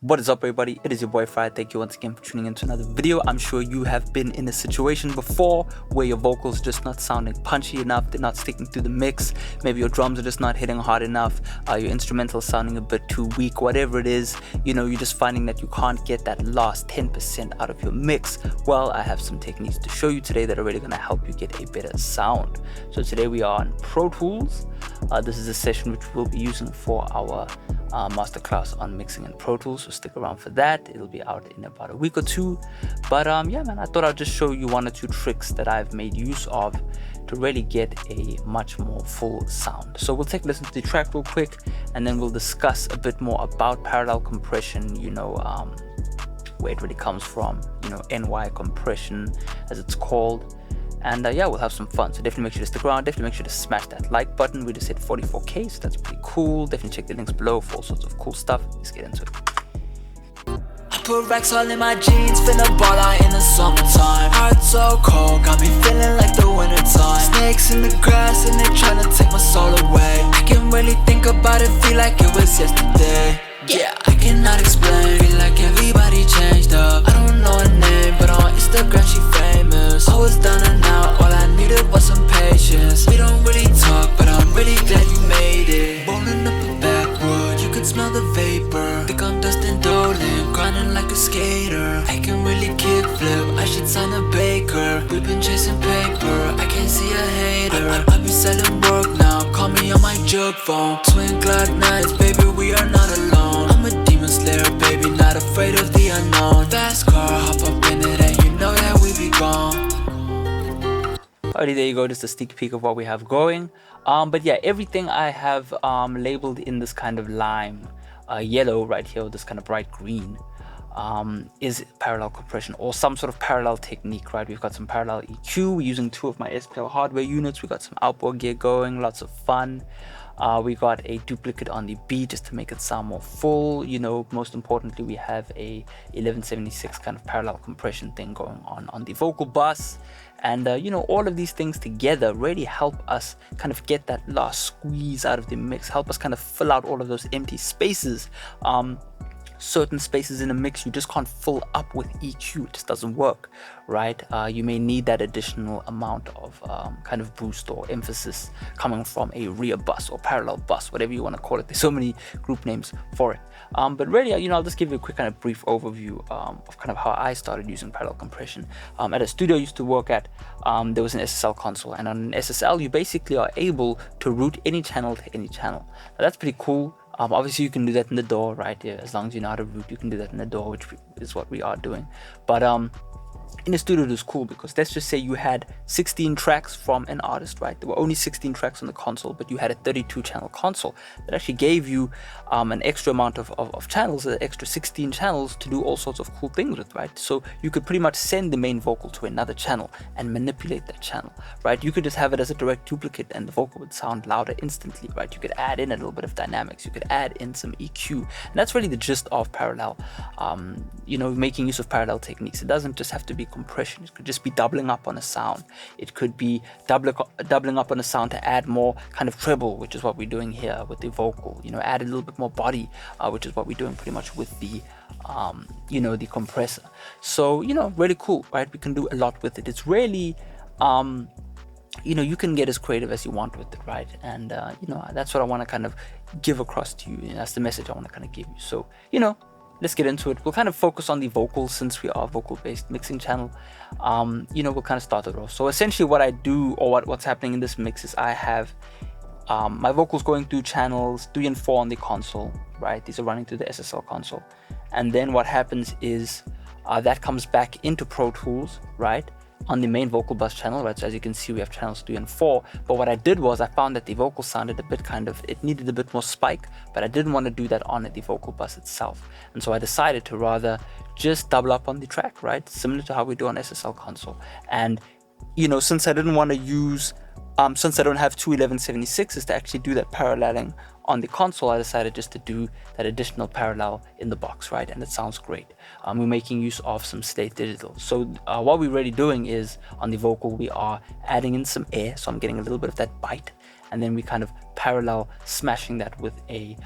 What is up, everybody? It is your boy Farai. Thank you once again for tuning into another video. I'm sure you have been in a situation before where your vocals just not sounding punchy enough, they're not sticking through the mix, maybe your drums are just not hitting hard enough, your instrumental sounding a bit too weak, whatever it is, you're just finding that you can't get that last 10% out of your mix. Well, I have some techniques to show you today that are really going to help you get a better sound. So today we are on Pro Tools. This is a session which we'll be using for our masterclass on mixing in Pro Tools, so stick around for that. It'll be out in about a week or two. But yeah, man, I thought I'd just show you one or two tricks that I've made use of to really get a much more full sound. So we'll take a listen to the track real quick, and then we'll discuss a bit more about parallel compression, where it really comes from, NY compression as it's called. And yeah, we'll have some fun. So definitely make sure to stick around. Definitely make sure to smash that like button. We just hit 44K, so that's pretty cool. Definitely check the links below for all sorts of cool stuff. Let's get into it. I put racks all in my jeans, finna ball out in the summertime. Heart so cold, got me feeling like the wintertime. Snakes in the grass and they tryna take my soul away. I can really think about it, feel like it was yesterday. Yeah, I cannot explain, feel like everybody changed up. I don't know her name, but on Instagram she famous. I was down and out, all I needed was some patience. We don't really talk, but I'm really glad you made it. Rolling up a backwood, you can smell the vapor. Think I'm Dustin Dolan, grinding like a skater. I can really kick flip, I should sign a baker. We've been chasing paper, I can't see a hater. I be selling work now, call me on my jug phone. Twin Glock nights, baby, we are not alone. I'm a demon slayer, baby, not afraid of the unknown. Fast car, hop up in it and you know that we be gone. Alrighty, there you go, just a sneak peek of what we have going. But yeah, everything I have labeled in this kind of lime yellow right here, this kind of bright green, is parallel compression or some sort of parallel technique, right? We've got some parallel EQ, we're using 2 of my SPL hardware units, we got some outboard gear going, lots of fun. We got a duplicate on the beat just to make it sound more full. Most importantly, we have a 1176 kind of parallel compression thing going on the vocal bus. And all of these things together really help us kind of get that last squeeze out of the mix, help us kind of fill out all of those empty spaces. Certain spaces in a mix you just can't fill up with EQ, it just doesn't work, right? You may need that additional amount of kind of boost or emphasis coming from a rear bus or parallel bus, whatever you want to call it. There's so many group names for it. But really, I'll just give you a quick kind of brief overview of kind of how I started using parallel compression. At a studio I used to work at, there was an SSL console, and on an SSL you basically are able to route any channel to any channel. Now, that's pretty cool. Obviously you can do that in the DAW, right? Yeah, as long as you know how to route, you can do that in the DAW, which is what we are doing. But in the studio it was cool because let's just say you had 16 tracks from an artist, right? There were only 16 tracks on the console, but you had a 32 channel console that actually gave you an extra amount of channels, an extra 16 channels to do all sorts of cool things with, right? So you could pretty much send the main vocal to another channel and manipulate that channel, right? You could just have it as a direct duplicate and the vocal would sound louder instantly, right? You could add in a little bit of dynamics, you could add in some EQ, and that's really the gist of parallel, making use of parallel techniques. It doesn't just have to be compression, it could just be doubling up on a sound, it could be doubling up on a sound to add more kind of treble, which is what we're doing here with the vocal, add a little bit more body, which is what we're doing pretty much with the the compressor. So really cool, right? We can do a lot with it. It's really you can get as creative as you want with it, right? And that's what I want to kind of give across to you. That's the message I want to kind of give you. So let's get into it. We'll kind of focus on the vocals since we are a vocal-based mixing channel. We'll kind of start it off. So essentially what I do, or what's happening in this mix, is I have my vocals going through channels 3 and 4 on the console, right? These are running through the SSL console. And then what happens is that comes back into Pro Tools, right? On the main vocal bus channel, right? So as you can see, we have channels 3 and 4. But what I did was I found that the vocal sounded a bit it needed a bit more spike, but I didn't want to do that on the vocal bus itself. And so I decided to rather just double up on the track, right? Similar to how we do on SSL console. And, since I didn't want to use, since I don't have 2 1176s to actually do that paralleling on the console, I decided just to do that additional parallel in the box, right? And it sounds great. We're making use of some Slate Digital. So what we're really doing is on the vocal, we are adding in some air. So I'm getting a little bit of that bite. and then we kind of parallel smashing that with a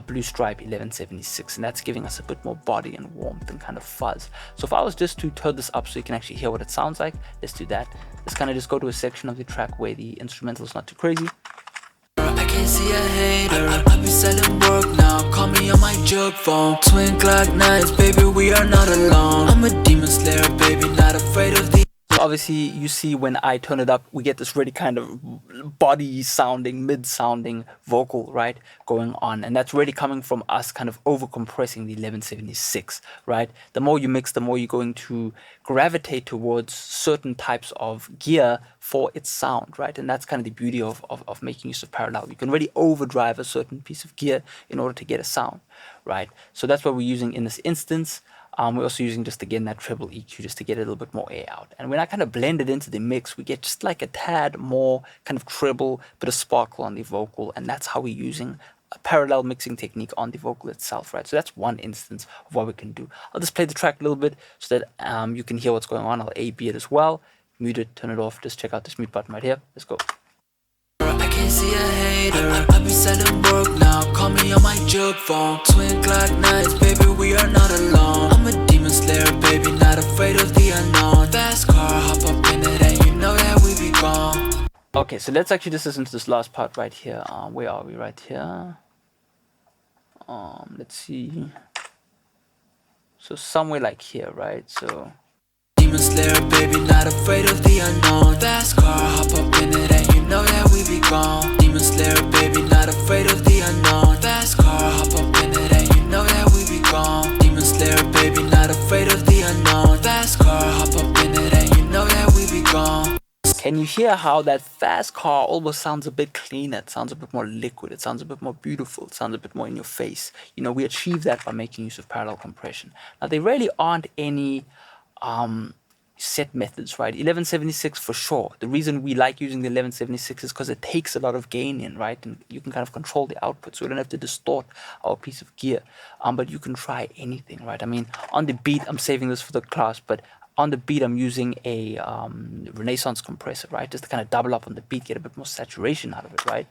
Blue Stripe 1176, and that's giving us a bit more body and warmth and kind of fuzz. So if I was just to turn this up so you can actually hear what it sounds like, let's do that. Let's kind of just go to a section of the track where the instrumental is not too crazy. I can't see a hater. I be selling work now. Call me on my jug phone. Twin Glock 9s, baby, we are not alone. I'm a demon slayer, baby, not afraid of the. So obviously you see when I turn it up, we get this really kind of body sounding, mid sounding vocal, right, going on. And that's really coming from us kind of over compressing the 1176, right? The more you mix, the more you're going to gravitate towards certain types of gear for its sound, right? And that's kind of the beauty of making use of parallel. You can really overdrive a certain piece of gear in order to get a sound, right? So that's what we're using in this instance. We're also using just again that treble EQ just to get a little bit more air out. And when I kind of blend it into the mix, we get just like a tad more kind of treble, bit of sparkle on the vocal, and that's how we're using a parallel mixing technique on the vocal itself, right? So that's one instance of what we can do. I'll just play the track a little bit so that you can hear what's going on. I'll A-B it as well, mute it, turn it off, just check out this mute button right here. Let's go. I can't see a hater. I be selling work now. Call me on my jug phone. Twin Glock 9s, baby, we are not alone. I'm a demon slayer, baby, not afraid of the unknown. Fast car, hop up in it, and you know that we be gone. Okay, so let's actually just listen to this last part right here. Where are we right here? Let's see. So somewhere like here, right? So Demon slayer, baby, not afraid of the unknown. Fast car, hop up in it, and you know that we be gone. Demon slayer, baby, not afraid of the unknown. Fast car, hop up in it, and you know that we be gone. Demon slayer, baby, not afraid of the unknown. Fast car, hop up in it, and you know that we be gone. can you hear how that fast car almost sounds a bit cleaner? It sounds a bit more liquid. It sounds a bit more beautiful. It sounds a bit more in your face. You know, we achieve that by making use of parallel compression. Now, there really aren't any set methods, right? 1176 for sure. The reason we like using the 1176 is because it takes a lot of gain in, right? And you can kind of control the output, so we don't have to distort our piece of gear. But you can try anything, right? I mean, on the beat, I'm saving this for the class, but on the beat, I'm using a Renaissance compressor, right? Just to kind of double up on the beat, get a bit more saturation out of it, right?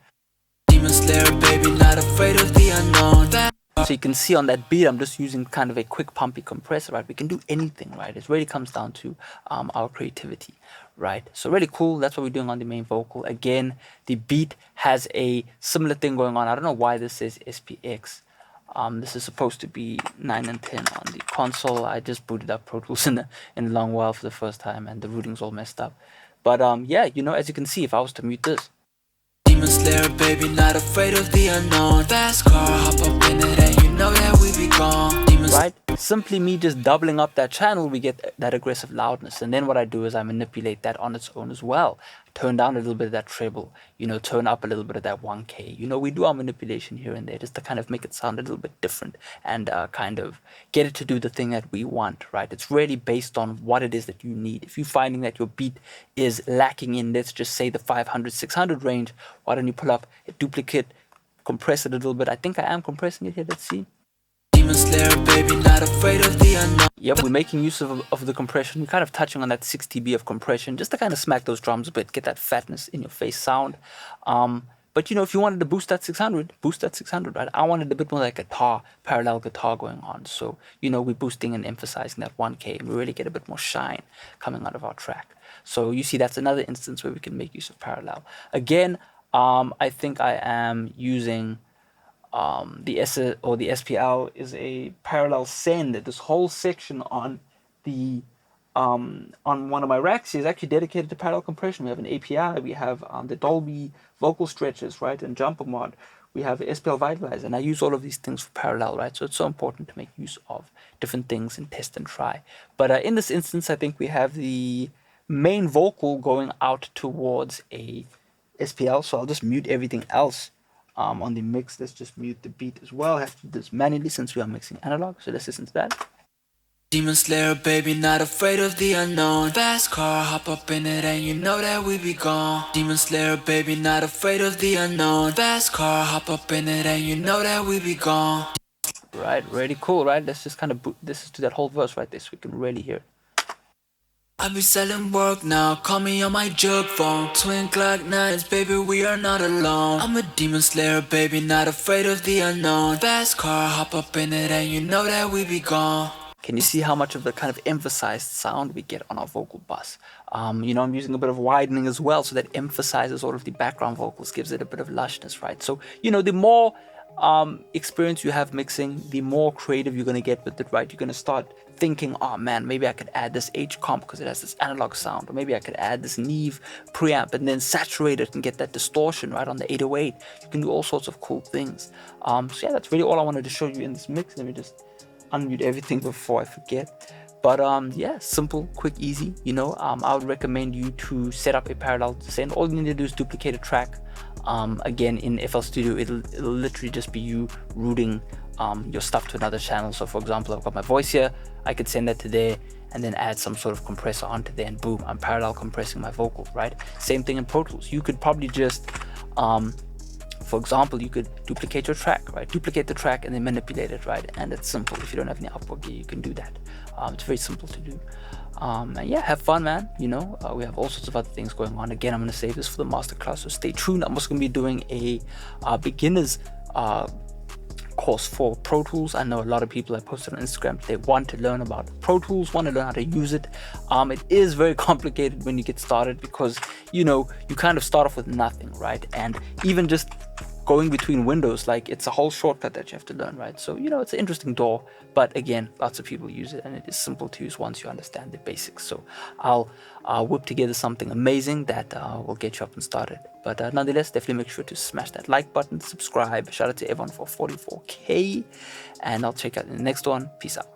Demon slayer, baby, not afraid of the unknown. So you can see on that beat, I'm just using kind of a quick pumpy compressor, right? We can do anything, right? It really comes down to our creativity, right? So really cool. That's what we're doing on the main vocal. Again, the beat has a similar thing going on. I don't know why this says SPX. This is supposed to be 9 and 10 on the console. I just booted up Pro Tools in a long while for the first time, and the routing's all messed up. But yeah, you know, as you can see, if I was to mute this, Demon slayer, baby, not afraid of the unknown. Fast car, hop up in it, and you know that we be gone. right? Simply me just doubling up that channel, we get that aggressive loudness. And then what I do is I manipulate that on its own as well. Turn down a little bit of that treble, you know, turn up a little bit of that 1K. You know, we do our manipulation here and there just to kind of make it sound a little bit different and kind of get it to do the thing that we want, right? It's really based on what it is that you need. If you're finding that your beat is lacking in, let's just say the 500, 600 range, why don't you pull up a duplicate, compress it a little bit. I think I am compressing it here. Let's see. Demon slayer, baby, not afraid of the unknown. Yep, we're making use of the compression. We're kind of touching on that 6 dB of compression just to kind of smack those drums a bit, get that fatness in your face sound. But you know, if you wanted to boost that 600, right? I wanted a bit more like guitar, parallel guitar going on. So, you know, we're boosting and emphasizing that 1K, and we really get a bit more shine coming out of our track. So you see, that's another instance where we can make use of parallel. Again, I think I am using the SPL is a parallel send. This whole section on the on one of my racks is actually dedicated to parallel compression. We have an API, we have the Dolby vocal stretches, right, and jumper mod. We have SPL Vitalizer, and I use all of these things for parallel, right? So it's so important to make use of different things and test and try. But in this instance, I think we have the main vocal going out towards a SPL, so I'll just mute everything else on the mix. Let's just mute the beat as well. I have to do this manually since we are mixing analog, so let's listen to that. Demon slayer, baby, not afraid of the unknown. Fast car, hop up in it, and you know that we be gone. Demon slayer, baby, not afraid of the unknown. Fast car, hop up in it, and you know that we be gone. Right, really cool, right? Let's just kind of this is to that whole verse right there so we can really hear it. I be selling work now, call me on my jug phone. Twin clock nights, baby, we are not alone. I'm a demon slayer, baby, not afraid of the unknown. Fast car, hop up in it and you know that we be gone. Can you see how much of the kind of emphasized sound we get on our vocal bus? You know, I'm using a bit of widening as well, so that emphasizes sort of the background vocals, gives it a bit of lushness, right? So, you know, the more experience you have mixing, the more creative you're going to get with it, right? You're going to start thinking, oh man, maybe I could add this H comp because it has this analog sound, or maybe I could add this Neve preamp and then saturate it and get that distortion right on the 808. You can do all sorts of cool things. So yeah, that's really all I wanted to show you in this mix. Let me just unmute everything before I forget. But yeah, simple, quick, easy. You know, I would recommend you to set up a parallel descent. All you need to do is duplicate a track. Again, in FL Studio, it'll literally just be you routing your stuff to another channel. So for example, I've got my voice here, I could send that to there and then add some sort of compressor onto there, and boom, I'm parallel compressing my vocal, right? Same thing in Pro Tools. You could probably just for example, you could duplicate your track, right? Duplicate the track and then manipulate it, right? And it's simple. If you don't have any output gear, you can do that. It's very simple to do. And yeah, have fun, man. You know, we have all sorts of other things going on. Again, I'm going to save this for the masterclass, so stay tuned. I'm also going to be doing a beginner's course for Pro Tools. I know a lot of people I posted on Instagram, they want to learn about Pro Tools, want to learn how to use it. It is very complicated when you get started because, you know, you kind of start off with nothing, right? And even just going between windows, like, it's a whole shortcut that you have to learn, right? So, you know, it's an interesting door, but again, lots of people use it and it is simple to use once you understand the basics. So I'll whip together something amazing that will get you up and started. But nonetheless, definitely make sure to smash that like button, subscribe. Shout out to everyone for 44K, and I'll check out in the next one. Peace out.